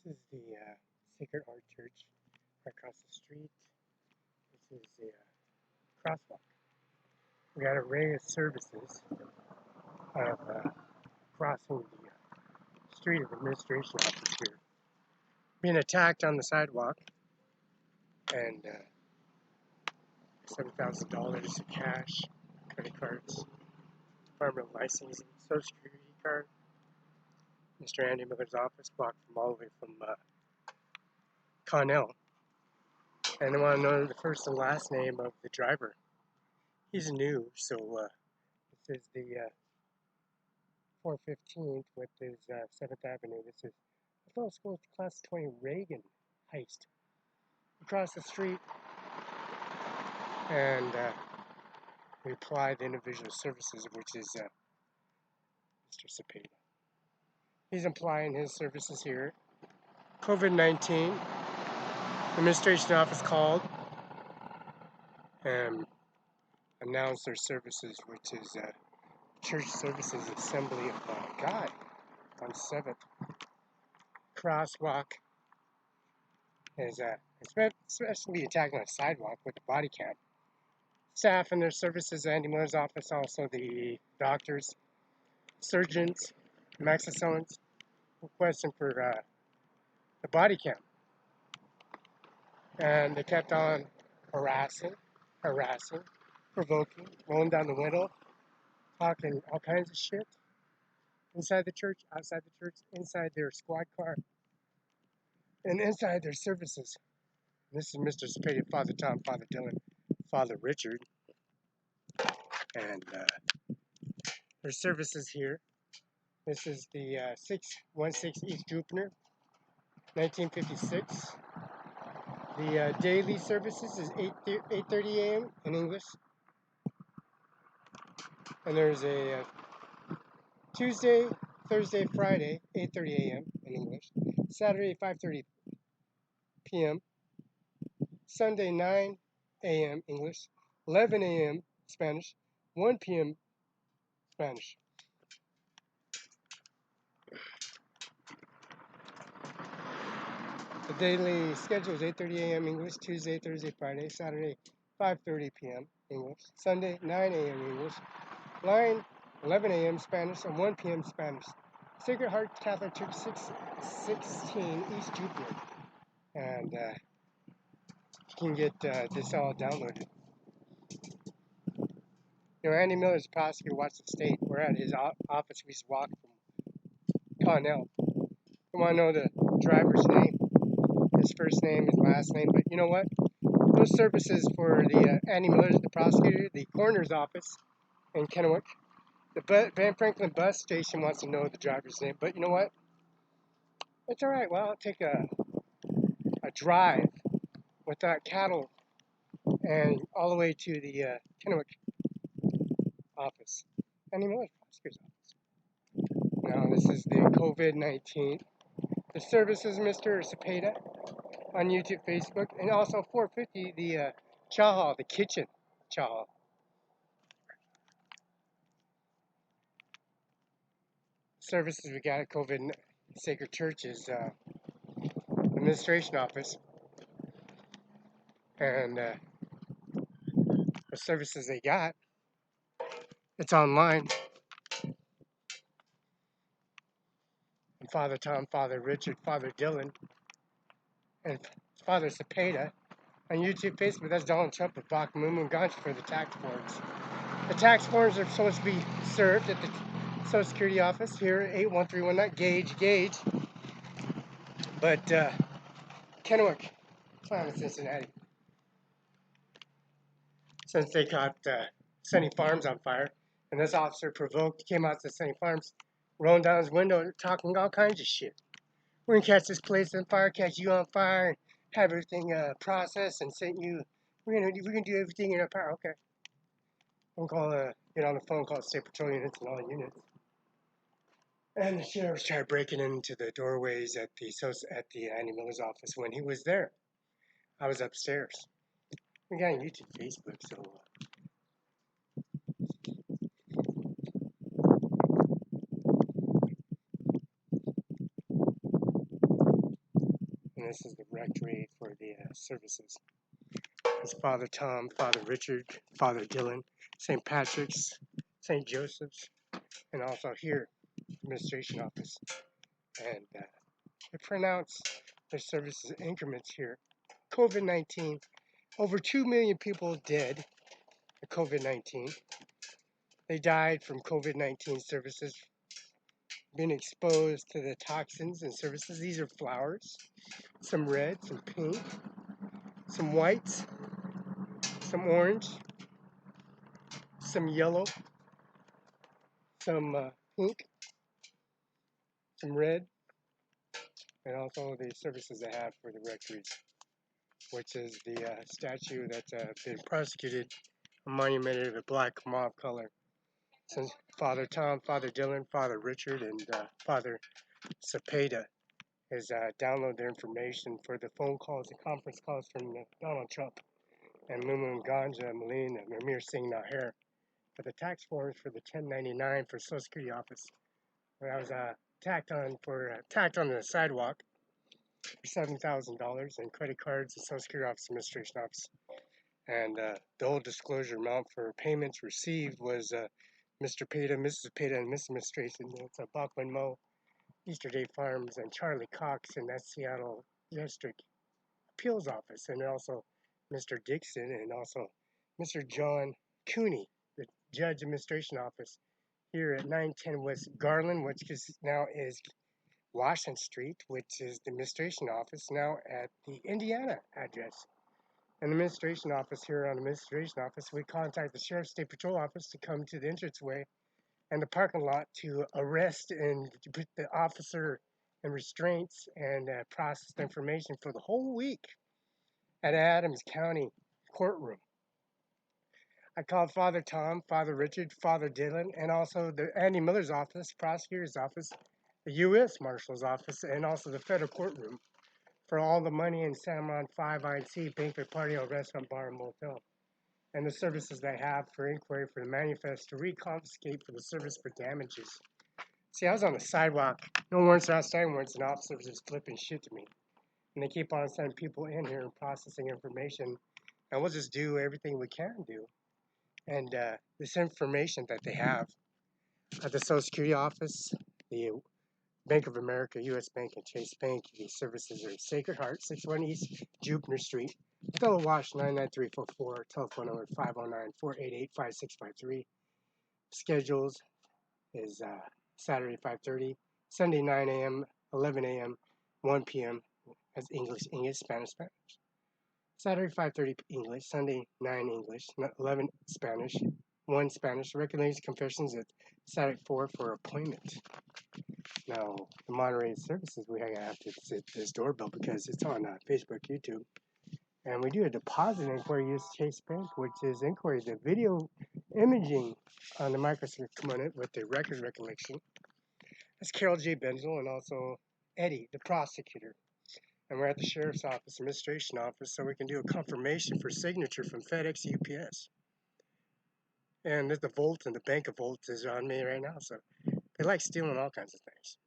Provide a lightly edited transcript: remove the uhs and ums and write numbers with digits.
This is the Sacred Heart Church right across the street. This is the crosswalk. We got an array of services of crossing the street of the administration office here. Being attacked on the sidewalk and $7,000 of cash, credit cards, Department of Licensing, Social Security card. Mr. Andy Miller's office, blocked from all the way from Connell. And I want to know the first and last name of the driver. He's new, so this is the 415th with his 7th Avenue. This is Othello School Class 20 Reagan heist. Across the street, and we apply the individual services, which is Mr. Cepeda. He's applying his services here. COVID-19. Administration office called and announced their services, which is Church Services Assembly of God on 7th. Crosswalk is especially attacking on a sidewalk with a body cam. Staff and their services, Andy Miller's office, also the doctors, surgeons, max assistants, requesting for the body cam. And they kept on harassing, provoking, rolling down the window, talking all kinds of shit. Inside the church, outside the church, inside their squad car, and inside their services. This is Mr. Cepeda, Father Tom, Father Dylan, Father Richard, and their services here. This is the 616 East Jupiter, 1956. The daily services is 8:30 a.m. in English. And there's a Tuesday, Thursday, Friday, 8:30 a.m. in English. Saturday, 5:30 p.m. Sunday, 9 a.m. English. 11 a.m. Spanish. 1 p.m. Spanish. The daily schedule is 8:30 a.m. English, Tuesday, Thursday, Friday, Saturday, 5:30 p.m. English, Sunday, 9 a.m. English, 11 a.m. Spanish, and 1 p.m. Spanish. Sacred Heart Catholic Church, 616 East Jupiter. And you can get this all downloaded. You know, Andy Miller's the prosecutor, Washington State. We're at his office. We just walked from Connell. You want to know the driver's name? His first name, his last name, but you know what? Those services for the Andy Miller's, the prosecutor, the coroner's office in Kennewick, the Ben Franklin bus station wants to know the driver's name, but you know what? It's all right. Well, I'll take a drive with that cattle and all the way to the Kennewick office, Andy Miller's prosecutor's office. Now, this is the COVID-19. The services, Mr. Cepeda, on YouTube, Facebook, and also 450, the chow hall, the kitchen chow hall. Services we got at COVID Sacred Church is administration office, and the services they got, it's online. And Father Tom, Father Richard, Father Dylan, and Father Cepeda on YouTube, Facebook. That's Donald Trump with Bach Mumu Ganch for the tax forms. The tax forms are supposed to be served at the Social Security office here at 81319 Gage. But Kennewick, Klamath, Cincinnati. Since they caught Sunny Farms on fire, and this officer provoked, came out to Sunny Farms, rolling down his window, talking all kinds of shit. We're gonna catch this place on fire, catch you on fire, and have everything processed and sent you. We're gonna do everything in our power. Okay. I'm gonna get on the phone, call State Patrol units and all the units. And the sheriffs tried breaking into the doorways at the Andy Miller's office when he was there. I was upstairs. We got on YouTube, Facebook, so. this is the rectory for the services. It's Father Tom, Father Richard, Father Dylan, St. Patrick's, St. Joseph's, and also here, administration office. And they pronounce their services increments here. COVID-19, over 2 million people dead of COVID-19. They died from COVID-19 services, being exposed to the toxins and services. These are flowers, some red, some pink, some white, some orange, some yellow, some pink, some red, and also the services they have for the rectories, which is the statue that's been prosecuted, a monument of the black mob color. Since Father Tom, Father Dylan, Father Richard, and Father Cepeda is download their information for the phone calls and conference calls from Donald Trump and Mumu Ganja, Malin, and Ajmer Singh Nijjar for the tax forms for the 1099 for Social Security office. When I was tacked on the sidewalk for $7,000 and credit cards, the Social Security Office Administration Office. And the old disclosure amount for payments received was Mr. Peta, Mrs. Peta, and Miss Administration. It's Bachman Mo, Easter Day Farms, and Charlie Cox in that Seattle District Appeals Office, and also Mr. Dixon, and also Mr. John Cooney, the Judge Administration Office here at 910 West Garland, which now is Washington Street, which is the administration office now at the Indiana address. And the administration office here on the administration office, we contact the Sheriff's State Patrol office to come to the entranceway and the parking lot to arrest and to put the officer in restraints and process the information for the whole week at Adams County courtroom. I called Father Tom, Father Richard, Father Dylan, and also the Andy Miller's office, prosecutor's office, the U.S. Marshal's office, and also the federal courtroom for all the money in Cimaron 5 INC banquet, party, restaurant, bar, and motel, and the services they have for inquiry for the manifest to reconfiscate for the service for damages. See, I was on the sidewalk, no warrants or outstanding warrants, and officers just flipping shit to me. And they keep on sending people in here and processing information, and we'll just do everything we can do. And this information that they have at the Social Security office, the Bank of America, U.S. Bank, and Chase Bank, the services are Sacred Heart, 61 East Jupiter Street, Othello, Wash 99344, telephone number 509-488-5653. Schedules is Saturday 5:30, Sunday 9 a.m., 11 a.m., 1 p.m. as English, Spanish, Spanish. Saturday 5:30 English, Sunday 9 English, 11 Spanish, 1 Spanish. Recognized confessions at Saturday 4 for appointment. Now, the moderated services, we have to sit this doorbell because it's on Facebook, YouTube. And we do a deposit inquiry use Chase Bank, which is inquiry, the video imaging on the microscope component with the record recollection. That's Carol J. Benzel and also Eddie, the prosecutor. And we're at the Sheriff's Office, Administration Office, so we can do a confirmation for signature from FedEx, UPS. And there's the Volt and the Bank of Volt is on me right now, so they like stealing all kinds of things.